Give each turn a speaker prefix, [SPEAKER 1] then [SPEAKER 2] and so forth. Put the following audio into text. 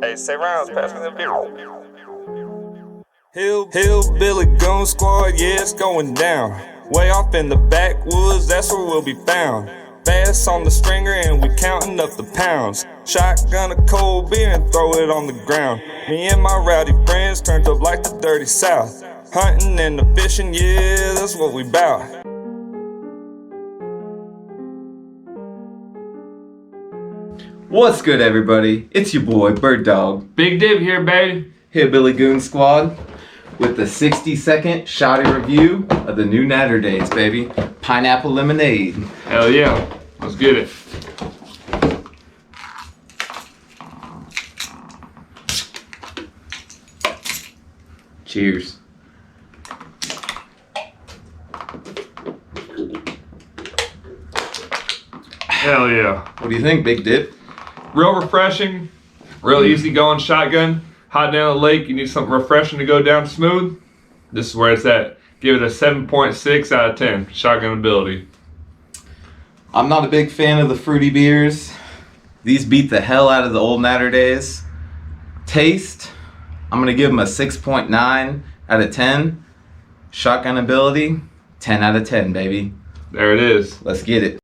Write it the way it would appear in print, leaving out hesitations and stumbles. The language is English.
[SPEAKER 1] Hey, say rounds, pass me the beer. Hillbilly goon squad, yeah, it's going down. Way off in the backwoods, that's where we'll be found. Fast on the stringer and we counting up the pounds. Shotgun a cold beer and throw it on the ground. Me and my rowdy friends turned up like the dirty south. Hunting and the fishing, yeah, that's what we bout.
[SPEAKER 2] What's good, everybody? It's your boy, Bird Dog.
[SPEAKER 3] Big Dib here, baby.
[SPEAKER 2] Hillbilly Goon Squad with the 60-second shoddy review of the new Naturdays, baby. Pineapple lemonade.
[SPEAKER 3] Hell yeah. Let's get it.
[SPEAKER 2] Cheers.
[SPEAKER 3] Hell yeah.
[SPEAKER 2] What do you think, Big Dip?
[SPEAKER 3] Real refreshing, real easy going shotgun. Hot down the lake, you need something refreshing to go down smooth. This is where it's at. Give it a 7.6 out of 10. Shotgun ability.
[SPEAKER 2] I'm not a big fan of the fruity beers. These beat the hell out of the old Naturdays. Taste, I'm gonna give them a 6.9 out of 10. Shotgun ability, 10 out of 10, baby.
[SPEAKER 3] There it is.
[SPEAKER 2] Let's get it.